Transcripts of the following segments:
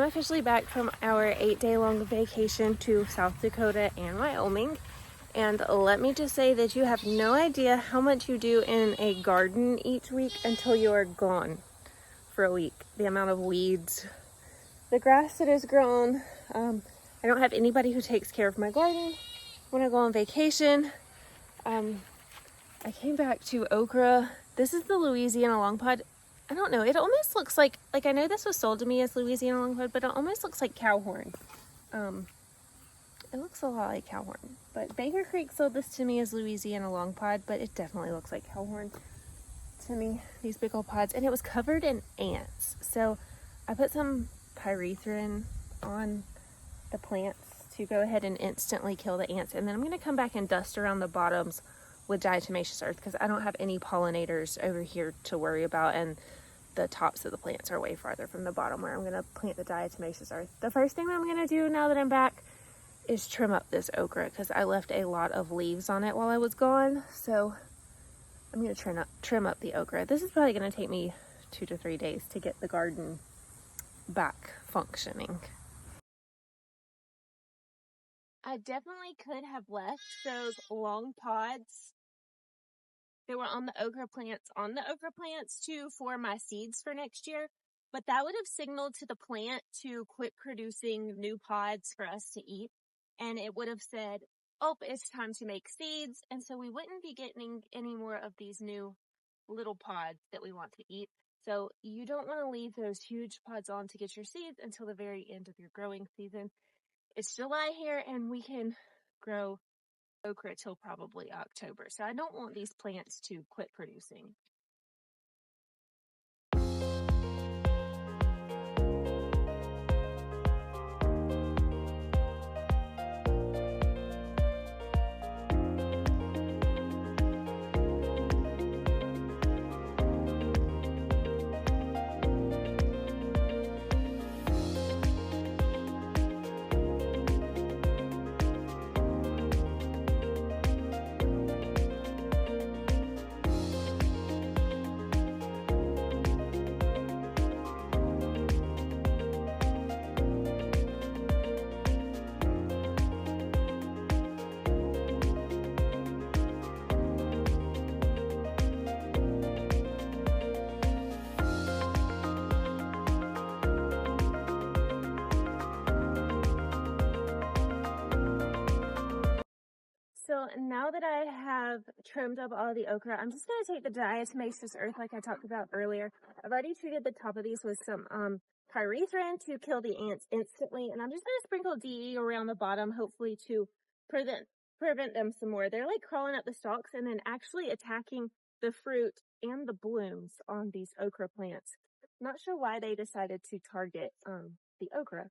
officially back from our 8-day long vacation to South Dakota and Wyoming. And let me just say that you have no idea how much you do in a garden each week until you are gone for a week. The amount of weeds, the grass that is grown. I don't have anybody who takes care of my garden when I go on vacation. I came back to okra. This is the Louisiana long pod. I don't know, it almost looks like I know this was sold to me as Louisiana long pod, but it almost looks like cow horn. It looks a lot like cow horn, but Baker Creek sold this to me as Louisiana long pod, but it definitely looks like cow horn to me, these big old pods. And it was covered in ants. So I put some pyrethrin on the plants to go ahead and instantly kill the ants. And then I'm gonna come back and dust around the bottoms with diatomaceous earth because I don't have any pollinators over here to worry about, and the tops of the plants are way farther from the bottom where I'm gonna plant the diatomaceous earth. The first thing that I'm gonna do now that I'm back is trim up this okra because I left a lot of leaves on it while I was gone. So I'm gonna trim up the okra. This is probably gonna take me 2 to 3 days to get the garden back functioning. I definitely could have left those long pods that were on the okra plants too for my seeds for next year, but that would have signaled to the plant to quit producing new pods for us to eat, and it would have said, oh, it's time to make seeds, and so we wouldn't be getting any more of these new little pods that we want to eat. So you don't want to leave those huge pods on to get your seeds until the very end of your growing season. It's July here and we can grow okra till probably October. So I don't want these plants to quit producing. So now that I have trimmed up all the okra, I'm just going to take the diatomaceous earth like I talked about earlier. I've already treated the top of these with some pyrethrin to kill the ants instantly. And I'm just going to sprinkle DE around the bottom, hopefully to prevent them some more. They're like crawling up the stalks and then actually attacking the fruit and the blooms on these okra plants. Not sure why they decided to target the okra.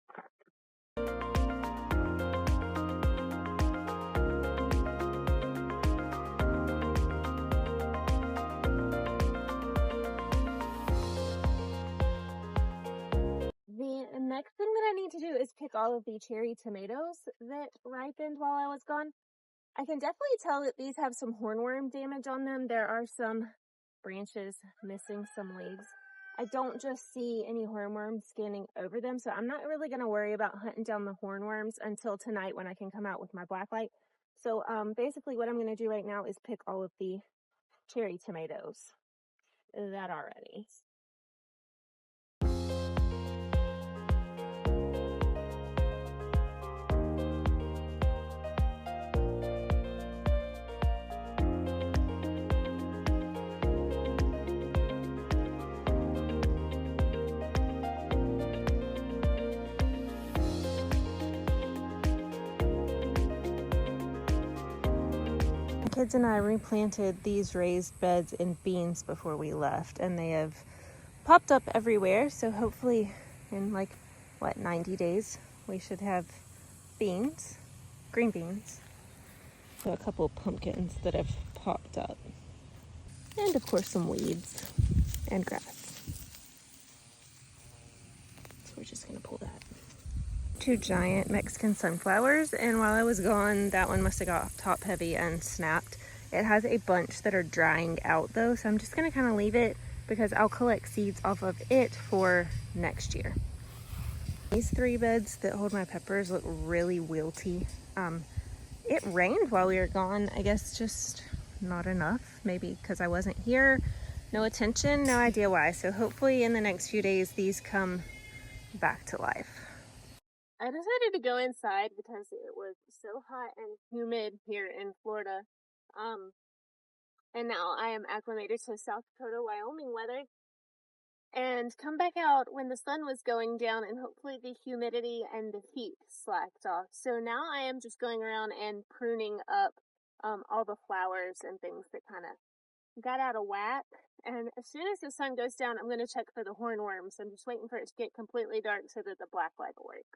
The next thing that I need to do is pick all of the cherry tomatoes that ripened while I was gone. I can definitely tell that these have some hornworm damage on them. There are some branches missing some leaves. I don't just see any hornworms scanning over them, so I'm not really going to worry about hunting down the hornworms until tonight when I can come out with my black light. So basically what I'm going to do right now is pick all of the cherry tomatoes that are ready. Kids and I replanted these raised beds in beans before we left, and they have popped up everywhere. So hopefully in 90 days we should have beans, green beans. So a couple of pumpkins that have popped up, and of course some weeds and grass. So we're just gonna pull that. 2 giant Mexican sunflowers, and while I was gone that one must have got top heavy and snapped. It has a bunch that are drying out though, so I'm just going to kind of leave it because I'll collect seeds off of it for next year. These 3 beds that hold my peppers look really wilty. It rained while we were gone. I guess just not enough, maybe because I wasn't here. No attention, no idea why. So hopefully in the next few days, these come back to life. I decided to go inside because it was so hot and humid here in Florida. And now I am acclimated to South Dakota, Wyoming weather. And come back out when the sun was going down and hopefully the humidity and the heat slacked off. So now I am just going around and pruning up all the flowers and things that kind of got out of whack. And as soon as the sun goes down, I'm going to check for the hornworms. I'm just waiting for it to get completely dark so that the black light will work.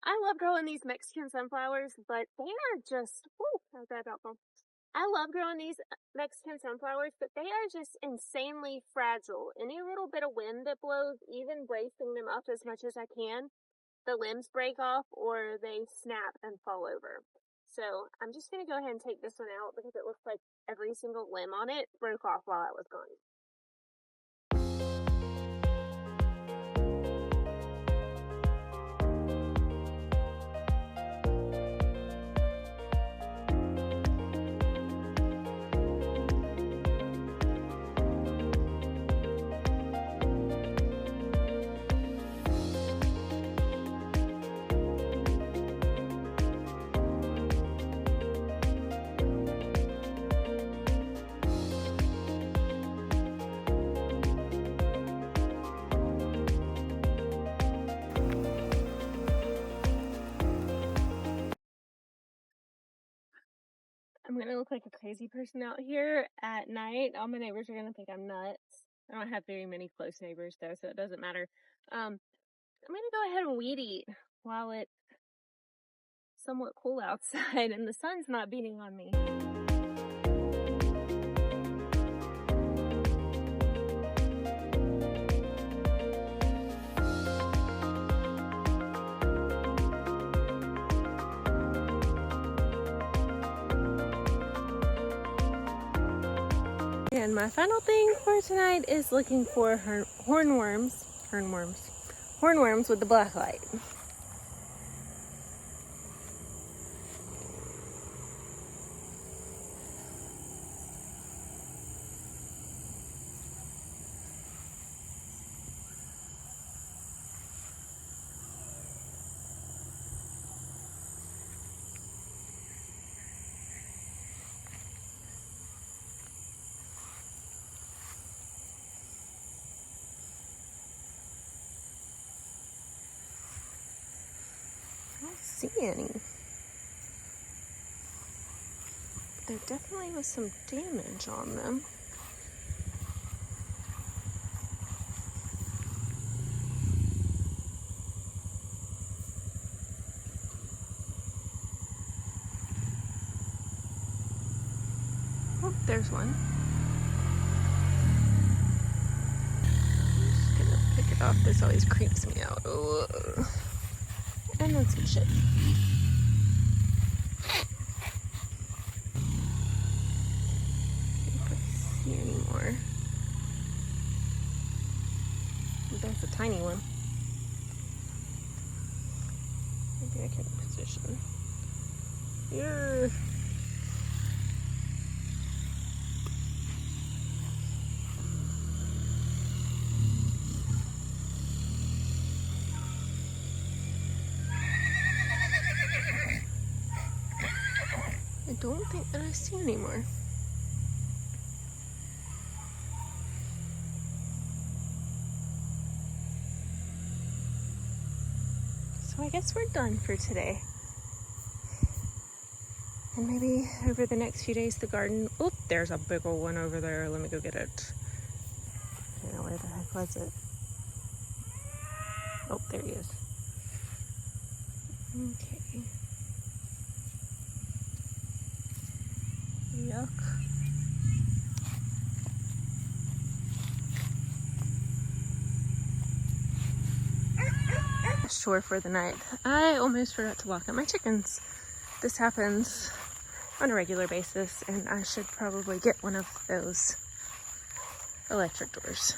I love growing these Mexican sunflowers, but they are just, how's that about? I love growing these Mexican sunflowers, but they are just insanely fragile. Any little bit of wind that blows, even bracing them up as much as I can, the limbs break off or they snap and fall over. So I'm just going to go ahead and take this one out because it looks like every single limb on it broke off while I was gone. I'm going to look like a crazy person out here at night. All my neighbors are going to think I'm nuts. I don't have very many close neighbors though, so it doesn't matter. I'm going to go ahead and weed eat while it's somewhat cool outside and the sun's not beating on me. And my final thing for tonight is looking for hornworms with the black light. I don't see any. There definitely was some damage on them. Oh, there's one. I'm just gonna pick it off. This always creeps me out. Ugh. And then some shit. I don't see anymore. That's a tiny one. Maybe I can position. Yeah. I don't think that I see anymore. So I guess we're done for today. And maybe over the next few days, the garden. Oh, there's a big old one over there. Let me go get it. I don't know where the heck was it. Oh, there he is. Okay. Yuck. dinosaur for the night. I almost forgot to lock up my chickens. This happens on a regular basis, and I should probably get one of those electric doors.